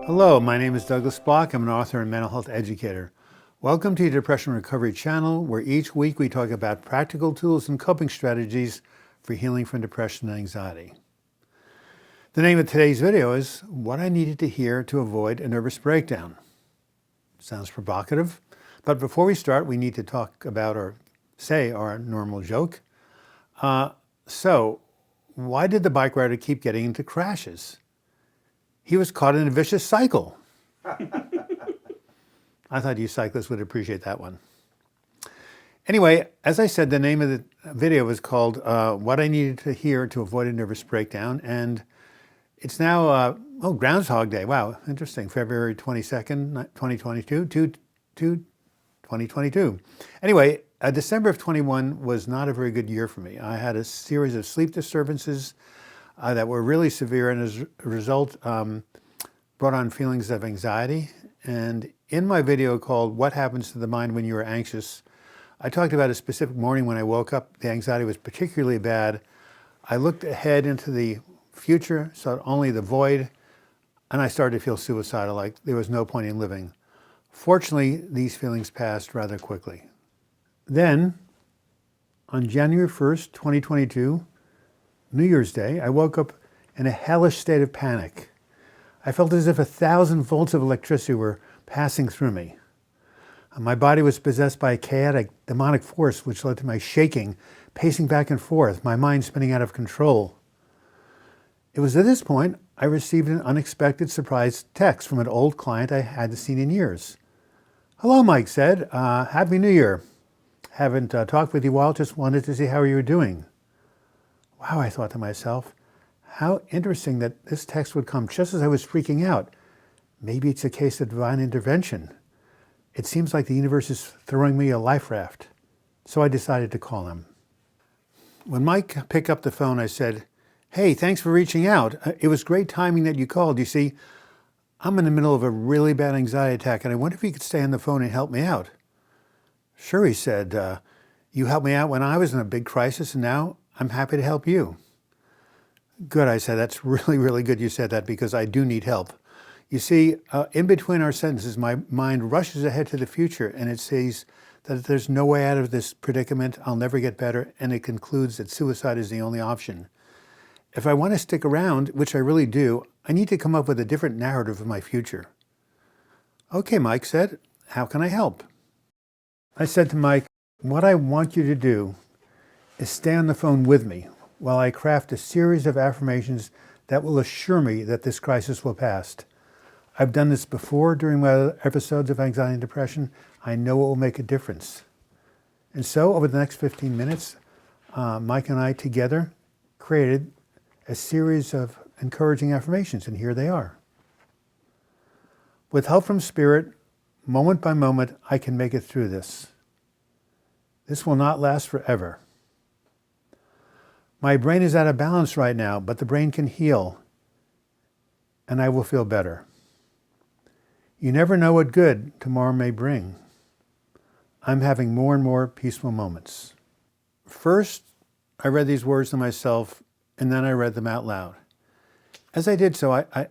Hello, my name is Douglas Bloch. I'm an author and mental health educator. Welcome to your Depression Recovery channel, where each week we talk about practical tools and coping strategies for healing from depression and anxiety. The name of today's video is What I Needed to Hear to Avoid a Nervous Breakdown. Sounds provocative, but before we start, we need to talk about or say our normal joke. So, why did the bike rider keep getting into crashes? He was caught in a vicious cycle. I thought you cyclists would appreciate that one. Anyway, as I said, the name of the video was called What I Needed to Hear to Avoid a Nervous Breakdown, and it's now, Groundhog Day. Wow, interesting. February 22nd, 2022, 2022. Anyway, December of 21 was not a very good year for me. I had a series of sleep disturbances that were really severe, and as a result, brought on feelings of anxiety. And in my video called What Happens to the Mind When You Are Anxious, I talked about a specific morning when I woke up. The anxiety was particularly bad. I looked ahead into the future, saw only the void, and I started to feel suicidal, like there was no point in living. Fortunately, these feelings passed rather quickly. Then, on January 1st, 2022, New Year's Day, I woke up in a hellish state of panic. I felt as if 1,000 volts of electricity were passing through me. My body was possessed by a chaotic, demonic force which led to my shaking, pacing back and forth, my mind spinning out of control. It was at this point I received an unexpected surprise text from an old client I hadn't seen in years. "Hello," Mike said. "Happy New Year. Haven't talked with you in a while, just wanted to see how you were doing." Wow, I thought to myself, how interesting that this text would come just as I was freaking out. Maybe it's a case of divine intervention. It seems like the universe is throwing me a life raft. So I decided to call him. When Mike picked up the phone, I said, "Hey, thanks for reaching out. It was great timing that you called. You see, I'm in the middle of a really bad anxiety attack, and I wonder if you could stay on the phone and help me out." "Sure," he said. "You helped me out when I was in a big crisis, and now I'm happy to help you." "Good," I said. "That's really, really good you said that, because I do need help. You see, in between our sentences, my mind rushes ahead to the future, and it says that there's no way out of this predicament, I'll never get better, and it concludes that suicide is the only option. If I want to stick around, which I really do, I need to come up with a different narrative of my future." "Okay," Mike said. "How can I help?" I said to Mike, "What I want you to do is stay on the phone with me while I craft a series of affirmations that will assure me that this crisis will pass. I've done this before during my episodes of anxiety and depression. I know it will make a difference." And so over the next 15 minutes, Mike and I together created a series of encouraging affirmations, and here they are. "With help from Spirit, moment by moment, I can make it through this. This will not last forever. My brain is out of balance right now, but the brain can heal, and I will feel better. You never know what good tomorrow may bring. I'm having more and more peaceful moments." First, I read these words to myself, and then I read them out loud. As I did so, I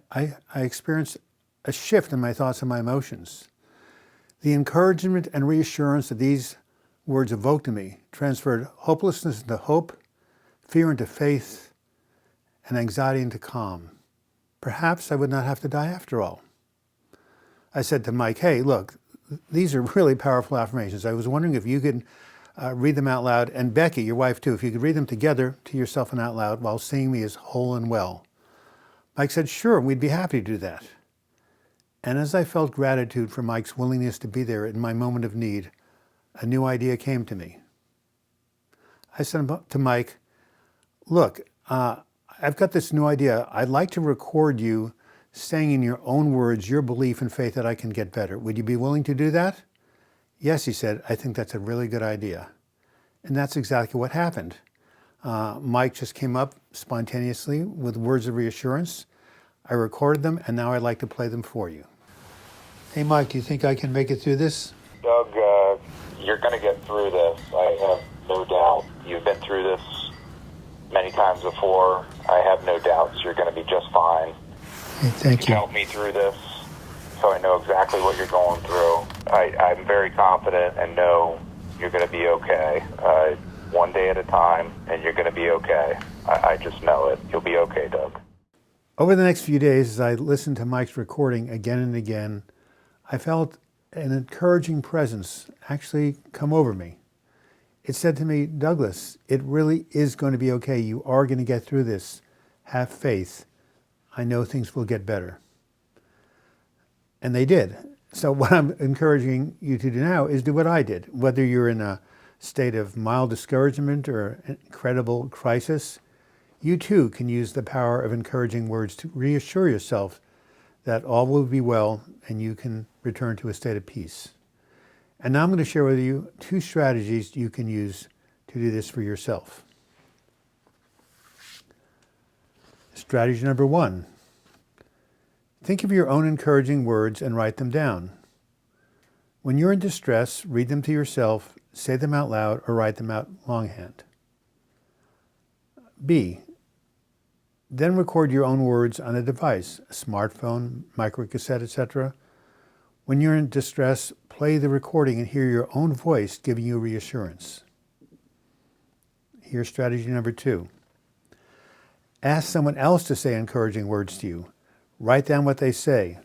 experienced a shift in my thoughts and my emotions. The encouragement and reassurance that these words evoked in me transferred hopelessness into hope, fear into faith, and anxiety into calm. Perhaps I would not have to die after all. I said to Mike, "Hey, look, these are really powerful affirmations. I was wondering if you could read them out loud, and Becky, your wife too, if you could read them together to yourself and out loud while seeing me as whole and well." Mike said, "Sure, we'd be happy to do that." And as I felt gratitude for Mike's willingness to be there in my moment of need, a new idea came to me. I said to Mike, "Look, I've got this new idea. I'd like to record you saying in your own words your belief and faith that I can get better. Would you be willing to do that?" "Yes," he said, "I think that's a really good idea." And that's exactly what happened. Mike just came up spontaneously with words of reassurance. I recorded them, and now I'd like to play them for you. Hey, Mike, do you think I can make it through this? Doug, you're going to get through this. I have no doubt. You've been through this many times before. I have no doubts you're going to be just fine. Hey, thank you. Help me through this. so I know exactly what you're going through. I'm very confident and know you're going to be okay. One day at a time, and you're going to be okay. I just know it. You'll be okay, Doug. Over the next few days, as I listened to Mike's recording again and again, I felt an encouraging presence actually come over me. It said to me, Douglas, it really is going to be okay. You are going to get through this. Have faith. I know things will get better. And they did. So what I'm encouraging you to do now is do what I did. Whether you're in a state of mild discouragement or incredible crisis, you too can use the power of encouraging words to reassure yourself that all will be well and you can return to a state of peace. And now I'm going to share with you 2 strategies you can use to do this for yourself. Strategy number 1. Think of your own encouraging words and write them down. When you're in distress, read them to yourself, say them out loud, or write them out longhand. B. Then record your own words on a device, a smartphone, microcassette, etc. When you're in distress, play the recording and hear your own voice giving you reassurance. Here's strategy number 2. Ask someone else to say encouraging words to you. Write down what they say.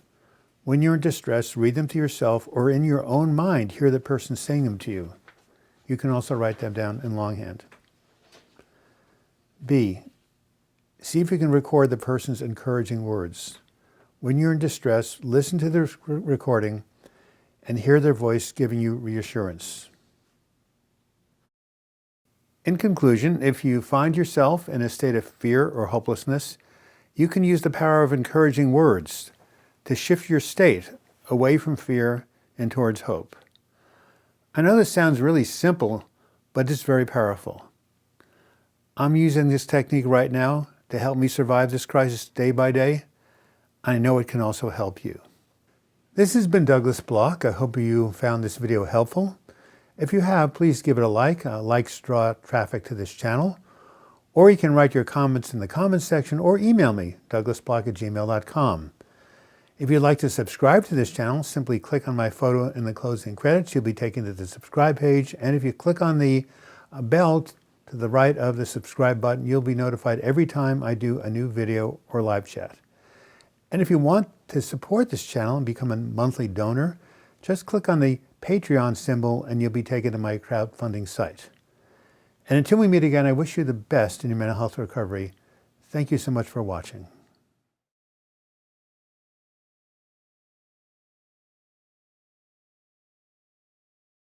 When you're in distress, read them to yourself or in your own mind, hear the person saying them to you. You can also write them down in longhand. B. See if you can record the person's encouraging words. When you're in distress, listen to the recording and hear their voice giving you reassurance. In conclusion, if you find yourself in a state of fear or hopelessness, you can use the power of encouraging words to shift your state away from fear and towards hope. I know this sounds really simple, but it's very powerful. I'm using this technique right now to help me survive this crisis day by day. I know it can also help you. This has been Douglas Bloch. I hope you found this video helpful. If you have, please give it a like. Likes draw traffic to this channel. Or you can write your comments in the comments section or email me, douglasbloch@gmail.com. If you'd like to subscribe to this channel, simply click on my photo in the closing credits. You'll be taken to the subscribe page. And if you click on the bell to the right of the subscribe button, you'll be notified every time I do a new video or live chat. And if you want to support this channel and become a monthly donor, just click on the Patreon symbol and you'll be taken to my crowdfunding site. And until we meet again, I wish you the best in your mental health recovery. Thank you so much for watching.